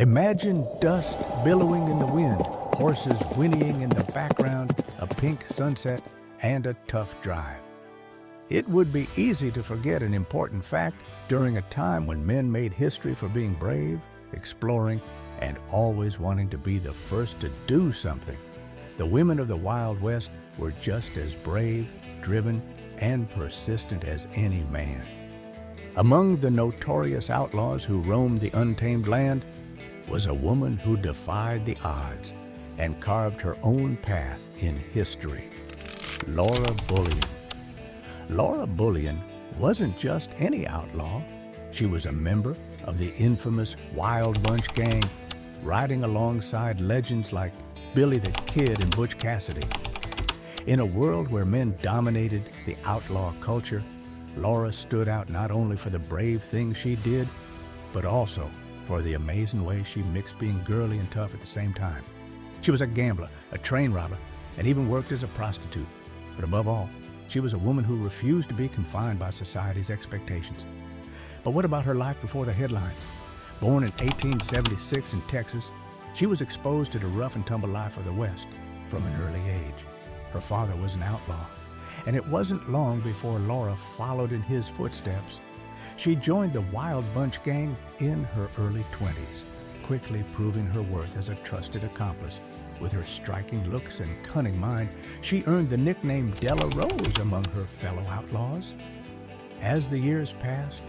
Imagine dust billowing in the wind, horses whinnying in the background, a pink sunset, and a tough drive. It would be easy to forget an important fact during a time when men made history for being brave, exploring, and always wanting to be the first to do something. The women of the Wild West were just as brave, driven, and persistent as any man. Among the notorious outlaws who roamed the untamed land was a woman who defied the odds and carved her own path in history. Laura Bullion. Laura Bullion wasn't just any outlaw. She was a member of the infamous Wild Bunch gang, riding alongside legends like Billy the Kid and Butch Cassidy. In a world where men dominated the outlaw culture, Laura stood out not only for the brave things she did, but also for the amazing way she mixed being girly and tough at the same time. She was a gambler, a train robber, and even worked as a prostitute. But above all, she was a woman who refused to be confined by society's expectations. But what about her life before the headlines? Born in 1876 in Texas, she was exposed to the rough and tumble life of the West from an early age. Her father was an outlaw, and it wasn't long before Laura followed in his footsteps. She joined the Wild Bunch gang in her early 20s, quickly proving her worth as a trusted accomplice. With her striking looks and cunning mind, she earned the nickname Della Rose among her fellow outlaws. As the years passed,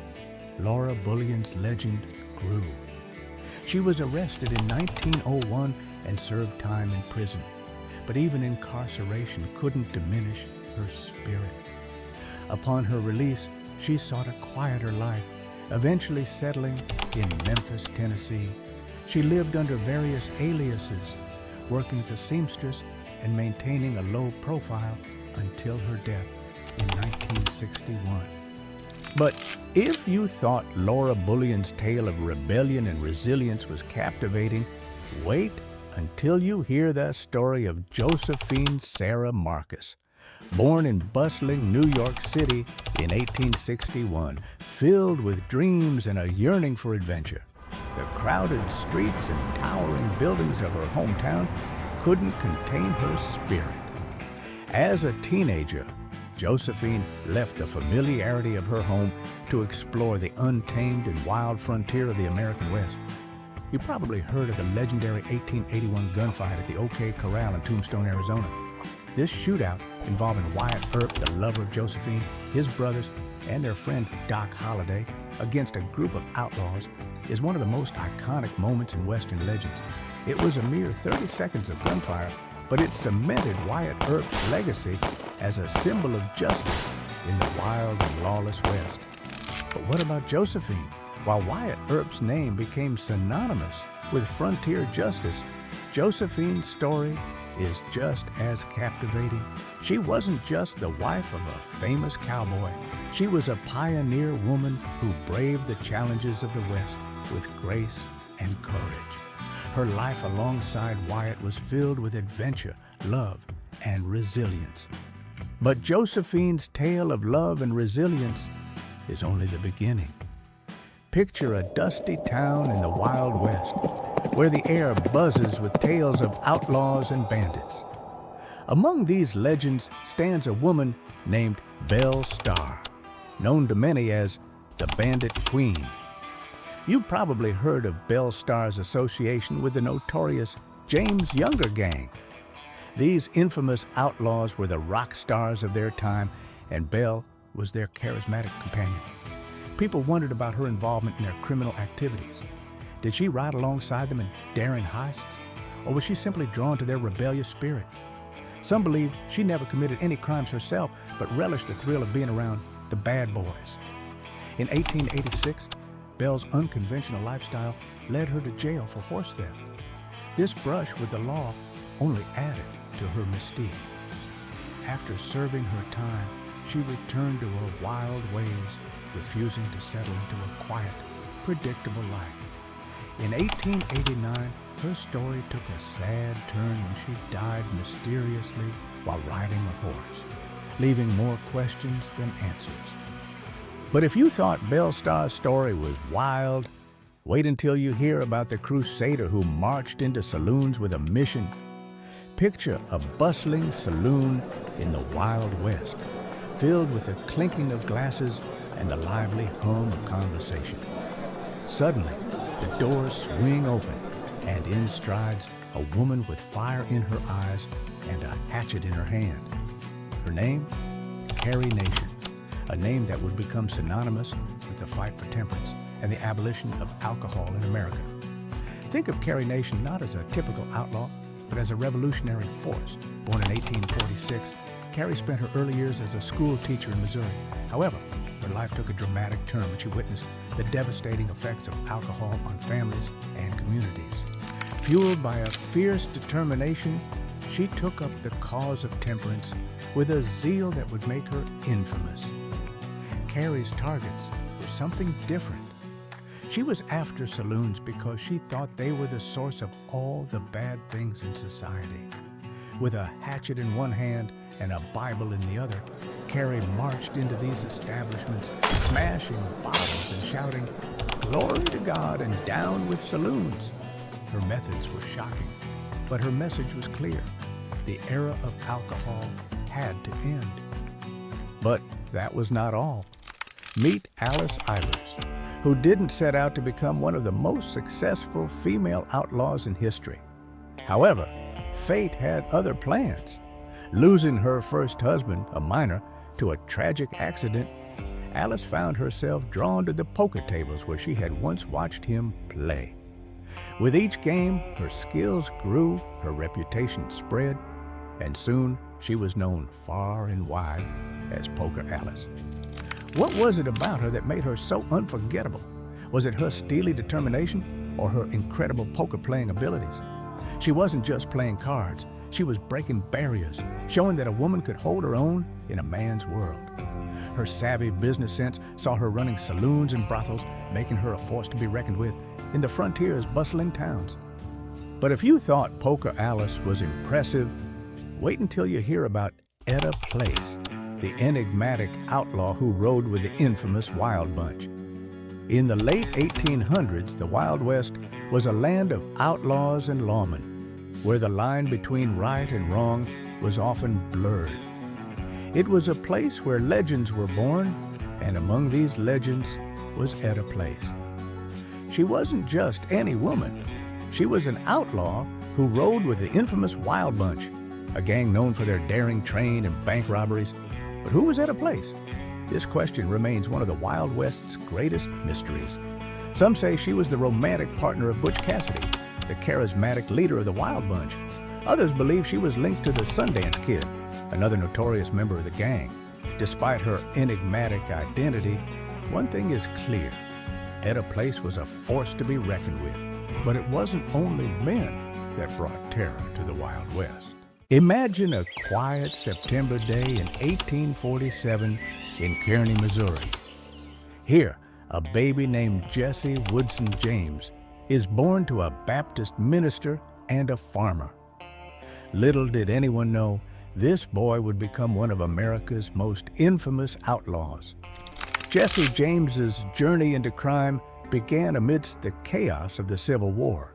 Laura Bullion's legend grew. She was arrested in 1901 and served time in prison, but even incarceration couldn't diminish her spirit. Upon her release, she sought a quieter life, eventually settling in Memphis, Tennessee. She lived under various aliases, working as a seamstress and maintaining a low profile until her death in 1961. But if you thought Laura Bullion's tale of rebellion and resilience was captivating, wait until you hear the story of Josephine Sarah Marcus. Born in bustling New York City in 1861, filled with dreams and a yearning for adventure, the crowded streets and towering buildings of her hometown couldn't contain her spirit. As a teenager, Josephine left the familiarity of her home to explore the untamed and wild frontier of the American West. You probably heard of the legendary 1881 gunfight at the OK Corral in Tombstone, Arizona. This shootout, involving Wyatt Earp, the lover of Josephine, his brothers, and their friend Doc Holliday, against a group of outlaws, is one of the most iconic moments in Western legends. It was a mere 30 seconds of gunfire, but it cemented Wyatt Earp's legacy as a symbol of justice in the wild and lawless West. But what about Josephine? While Wyatt Earp's name became synonymous with frontier justice, Josephine's story is just as captivating. She wasn't just the wife of a famous cowboy. She was a pioneer woman who braved the challenges of the West with grace and courage. Her life alongside Wyatt was filled with adventure, love, and resilience. But Josephine's tale of love and resilience is only the beginning. Picture a dusty town in the Wild West, where the air buzzes with tales of outlaws and bandits. Among these legends stands a woman named Belle Starr, known to many as the Bandit Queen. You probably heard of Belle Starr's association with the notorious James Younger gang. These infamous outlaws were the rock stars of their time, and Belle was their charismatic companion. People wondered about her involvement in their criminal activities. Did she ride alongside them in daring heists, or was she simply drawn to their rebellious spirit? Some believed she never committed any crimes herself, but relished the thrill of being around the bad boys. In 1886, Belle's unconventional lifestyle led her to jail for horse theft. This brush with the law only added to her mystique. After serving her time, she returned to her wild ways, refusing to settle into a quiet, predictable life. In 1889, her story took a sad turn when she died mysteriously while riding a horse, leaving more questions than answers. But if you thought Belle Starr's story was wild, Wait until you hear about the crusader who marched into saloons with a mission. Picture a bustling saloon in the Wild West, filled with the clinking of glasses and the lively hum of conversation. Suddenly, the doors swing open, and in strides a woman with fire in her eyes and a hatchet in her hand. Her name? Carrie Nation, a name that would become synonymous with the fight for temperance and the abolition of alcohol in America. Think of Carrie Nation not as a typical outlaw, but as a revolutionary force. Born in 1846, Carrie spent her early years as a school teacher in Missouri. However, her life took a dramatic turn when she witnessed the devastating effects of alcohol on families and communities. Fueled by a fierce determination, she took up the cause of temperance with a zeal that would make her infamous. Carrie's targets were something different. She was after saloons because she thought they were the source of all the bad things in society. With a hatchet in one hand and a Bible in the other, Carrie marched into these establishments, smashing bottles and shouting, "Glory to God and down with saloons." Her methods were shocking, but her message was clear. The era of alcohol had to end. But that was not all. Meet Alice Ivers, who didn't set out to become one of the most successful female outlaws in history. However, fate had other plans. Losing her first husband, a miner, to a tragic accident, Alice found herself drawn to the poker tables where she had once watched him play. With each game, her skills grew, her reputation spread, and soon she was known far and wide as Poker Alice. What was it about her that made her so unforgettable? Was it her steely determination or her incredible poker-playing abilities? She wasn't just playing cards. She was breaking barriers, showing that a woman could hold her own in a man's world. Her savvy business sense saw her running saloons and brothels, making her a force to be reckoned with in the frontier's bustling towns. But if you thought Poker Alice was impressive, wait until you hear about Etta Place, the enigmatic outlaw who rode with the infamous Wild Bunch. In the late 1800s, the Wild West was a land of outlaws and lawmen, where the line between right and wrong was often blurred. It was a place where legends were born, and among these legends was Etta Place. She wasn't just any woman. She was an outlaw who rode with the infamous Wild Bunch, a gang known for their daring train and bank robberies. But who was Etta Place? This question remains one of the Wild West's greatest mysteries. Some say she was the romantic partner of Butch Cassidy, the charismatic leader of the Wild Bunch. Others believe she was linked to the Sundance Kid, another notorious member of the gang. Despite her enigmatic identity, one thing is clear. Etta Place was a force to be reckoned with. But it wasn't only men that brought terror to the Wild West. Imagine a quiet September day in 1847 in Kearney, Missouri. Here, a baby named Jesse Woodson James is born to a Baptist minister and a farmer. Little did anyone know, this boy would become one of America's most infamous outlaws. Jesse James's journey into crime began amidst the chaos of the Civil War.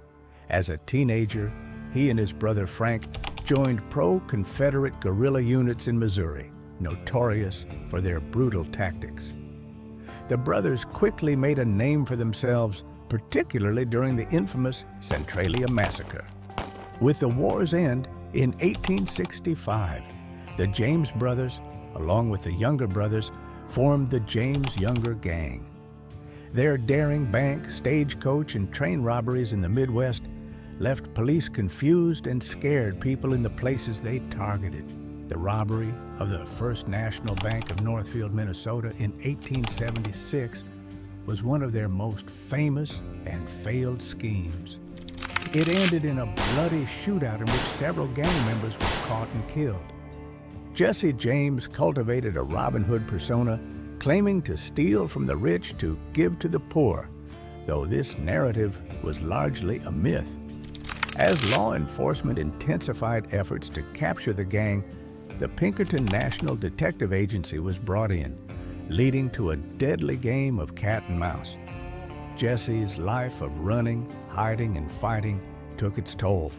As a teenager, he and his brother Frank joined pro-Confederate guerrilla units in Missouri, notorious for their brutal tactics. The brothers quickly made a name for themselves, particularly during the infamous Centralia Massacre. With the war's end in 1865, the James brothers, along with the younger brothers, formed the James Younger Gang. Their daring bank, stagecoach, and train robberies in the Midwest left police confused and scared people in the places they targeted. The robbery of the First National Bank of Northfield, Minnesota in 1876 was one of their most famous and failed schemes. It ended in a bloody shootout in which several gang members were caught and killed. Jesse James cultivated a Robin Hood persona, claiming to steal from the rich to give to the poor, though this narrative was largely a myth. As law enforcement intensified efforts to capture the gang, the Pinkerton National Detective Agency was brought in, leading to a deadly game of cat and mouse. Jesse's life of running, hiding, and fighting took its toll,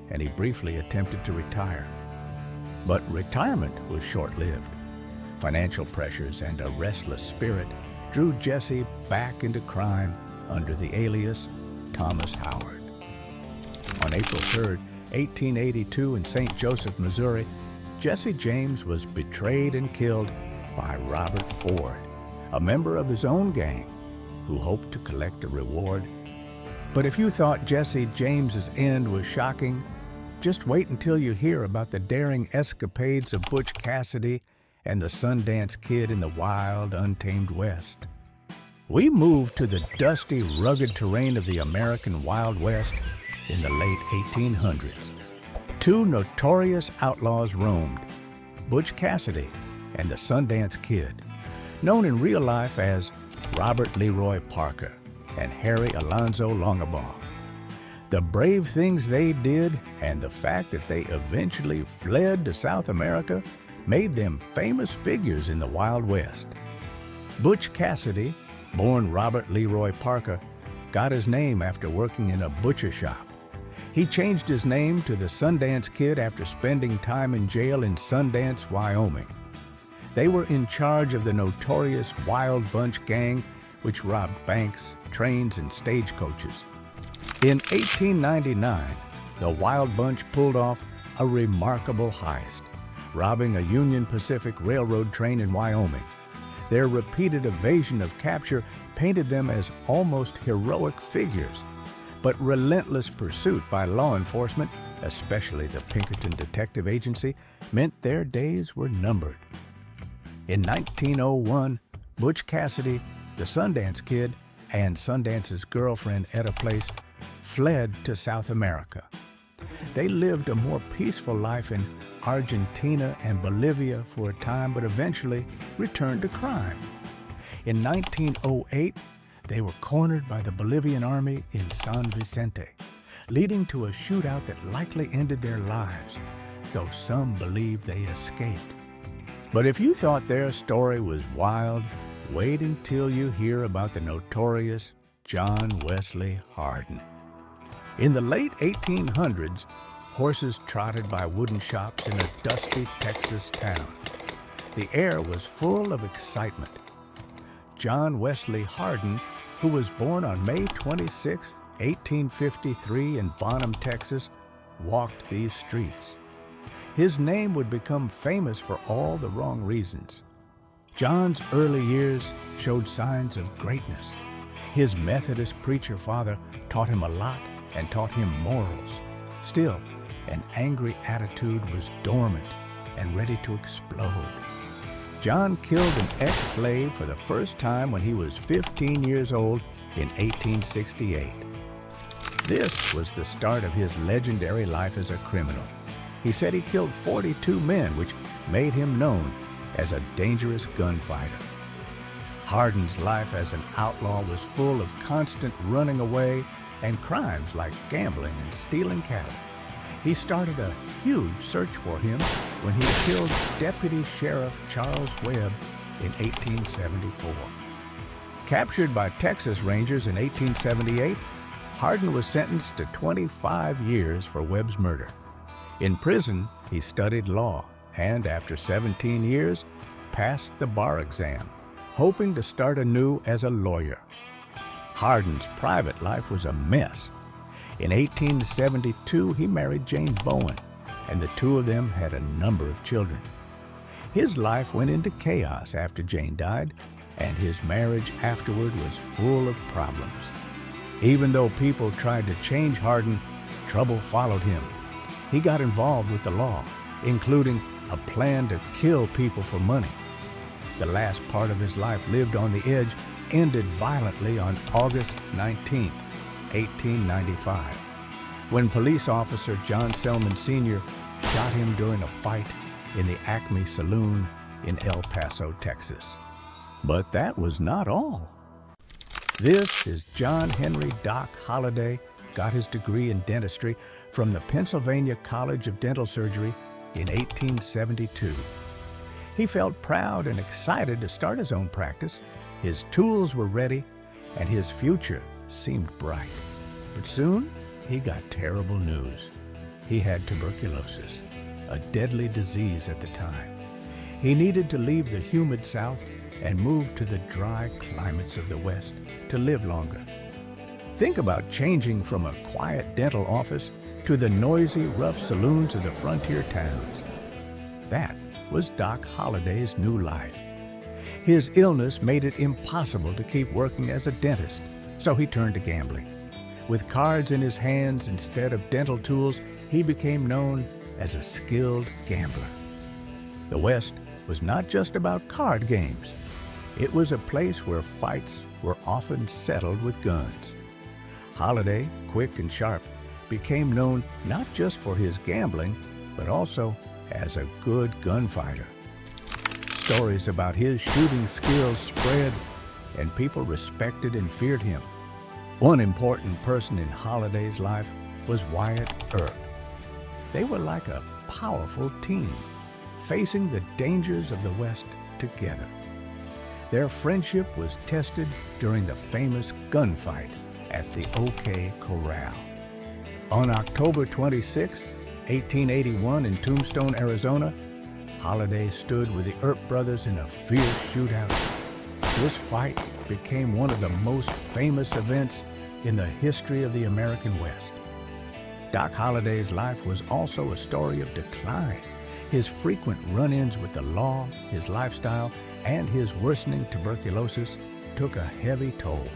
and he briefly attempted to retire. But retirement was short-lived. Financial pressures and a restless spirit drew Jesse back into crime under the alias Thomas Howard. On April 3, 1882, in St. Joseph, Missouri, Jesse James was betrayed and killed by Robert Ford, a member of his own gang who hoped to collect a reward. But if you thought Jesse James's end was shocking, just wait until you hear about the daring escapades of Butch Cassidy and the Sundance Kid in the wild, untamed West. We moved to the dusty, rugged terrain of the American Wild West in the late 1800s. Two notorious outlaws roamed, Butch Cassidy and the Sundance Kid, known in real life as Robert Leroy Parker and Harry Alonzo Longabaugh. The brave things they did and the fact that they eventually fled to South America made them famous figures in the Wild West. Butch Cassidy, born Robert Leroy Parker, got his name after working in a butcher shop. He changed his name to the Sundance Kid after spending time in jail in Sundance, Wyoming. They were in charge of the notorious Wild Bunch gang, which robbed banks, trains, and stagecoaches. In 1899, the Wild Bunch pulled off a remarkable heist, robbing a Union Pacific Railroad train in Wyoming. Their repeated evasion of capture painted them as almost heroic figures, but relentless pursuit by law enforcement, especially the Pinkerton Detective Agency, meant their days were numbered. In 1901, Butch Cassidy, the Sundance Kid, and Sundance's girlfriend, Etta Place, fled to South America. They lived a more peaceful life in Argentina and Bolivia for a time, but eventually returned to crime. In 1908, they were cornered by the Bolivian army in San Vicente, leading to a shootout that likely ended their lives, though some believe they escaped. But if you thought their story was wild, wait until you hear about the notorious John Wesley Hardin. In the late 1800s, horses trotted by wooden shops in a dusty Texas town. The air was full of excitement. John Wesley Hardin, who was born on May 26, 1853 in Bonham, Texas, walked these streets. His name would become famous for all the wrong reasons. John's early years showed signs of greatness. His Methodist preacher father taught him a lot and taught him morals. Still, an angry attitude was dormant and ready to explode. John killed an ex-slave for the first time when he was 15 years old in 1868. This was the start of his legendary life as a criminal. He said he killed 42 men, which made him known as a dangerous gunfighter. Hardin's life as an outlaw was full of constant running away and crimes like gambling and stealing cattle. He started a huge search for him when he killed Deputy Sheriff Charles Webb in 1874. Captured by Texas Rangers in 1878, Hardin was sentenced to 25 years for Webb's murder. In prison, he studied law and, after 17 years, passed the bar exam, hoping to start anew as a lawyer. Hardin's private life was a mess. In 1872, he married Jane Bowen, and the two of them had a number of children. His life went into chaos after Jane died, and his marriage afterward was full of problems. Even though people tried to change Hardin, trouble followed him. He got involved with the law, including a plan to kill people for money. The last part of his life lived on the edge ended violently on August 19, 1895, when police officer John Selman Sr. shot him during a fight in the Acme Saloon in El Paso, Texas. But that was not all. This is John Henry Doc Holliday, got his degree in dentistry from the Pennsylvania College of Dental Surgery in 1872. He felt proud and excited to start his own practice. His tools were ready, and his future seemed bright. But soon, he got terrible news. He had tuberculosis, a deadly disease at the time. He needed to leave the humid South and move to the dry climates of the West to live longer. Think about changing from a quiet dental office to the noisy, rough saloons of the frontier towns. That was Doc Holliday's new life. His illness made it impossible to keep working as a dentist, so he turned to gambling. With cards in his hands instead of dental tools, he became known as a skilled gambler. The West was not just about card games. It was a place where fights were often settled with guns. Holliday, quick and sharp, became known not just for his gambling, but also as a good gunfighter. Stories about his shooting skills spread, and people respected and feared him. One important person in Holliday's life was Wyatt Earp. They were like a powerful team, facing the dangers of the West together. Their friendship was tested during the famous gunfight at the OK Corral. On October 26, 1881 in Tombstone, Arizona, Holliday stood with the Earp brothers in a fierce shootout. This fight became one of the most famous events in the history of the American West. Doc Holliday's life was also a story of decline. His frequent run-ins with the law, his lifestyle, and his worsening tuberculosis took a heavy toll.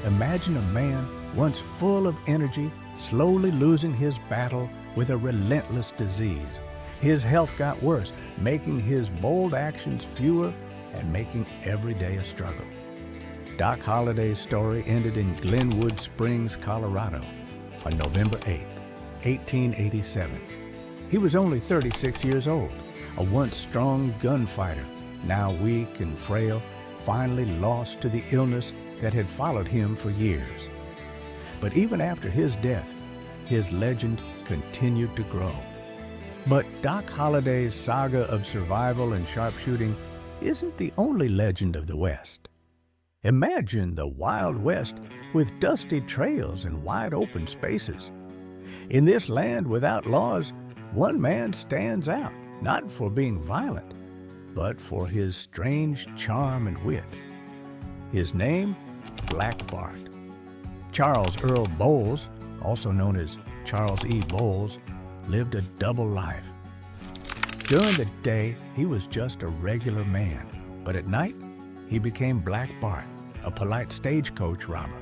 Imagine a man once full of energy slowly losing his battle with a relentless disease. His health got worse, making his bold actions fewer and making every day a struggle. Doc Holliday's story ended in Glenwood Springs, Colorado, on November 8, 1887. He was only 36 years old, a once strong gunfighter, now weak and frail, finally lost to the illness that had followed him for years. But even after his death, his legend continued to grow. But Doc Holliday's saga of survival and sharpshooting isn't the only legend of the West. Imagine the Wild West with dusty trails and wide open spaces. In this land without laws, one man stands out, not for being violent, but for his strange charm and wit. His name, Black Bart. Charles Earl Bowles, also known as Charles E. Bowles, lived a double life. During the day, he was just a regular man, but at night, he became Black Bart, a polite stagecoach robber.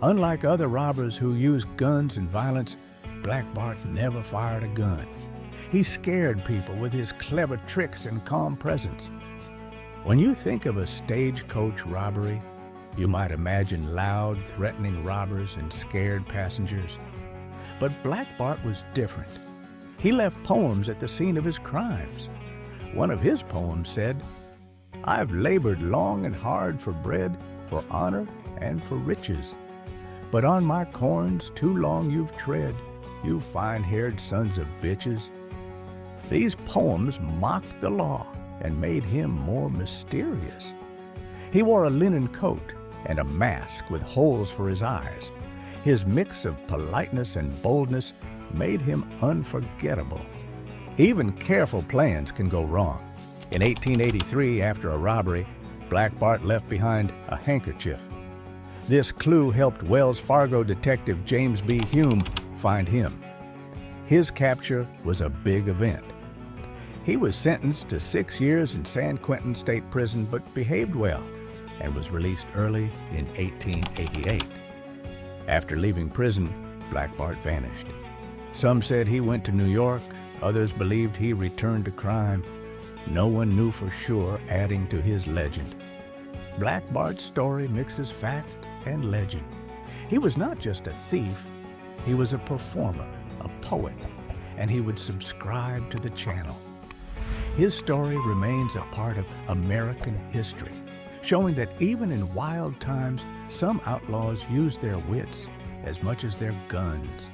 Unlike other robbers who used guns and violence, Black Bart never fired a gun. He scared people with his clever tricks and calm presence. When you think of a stagecoach robbery, you might imagine loud, threatening robbers and scared passengers. But Black Bart was different. He left poems at the scene of his crimes. One of his poems said, "I've labored long and hard for bread, for honor, and for riches. But on my corns too long you've tread, you fine-haired sons of bitches." These poems mocked the law and made him more mysterious. He wore a linen coat and a mask with holes for his eyes. His mix of politeness and boldness made him unforgettable. Even careful plans can go wrong. In 1883, after a robbery, Black Bart left behind a handkerchief. This clue helped Wells Fargo detective James B. Hume find him. His capture was a big event. He was sentenced to 6 years in San Quentin State Prison but behaved well and was released early in 1888. After leaving prison, Black Bart vanished. Some said he went to New York, others believed he returned to crime. No one knew for sure, adding to his legend. Black Bart's story mixes fact and legend. He was not just a thief, he was a performer, a poet, and he would subscribe to the channel. His story remains a part of American history, showing that even in wild times, some outlaws used their wits as much as their guns.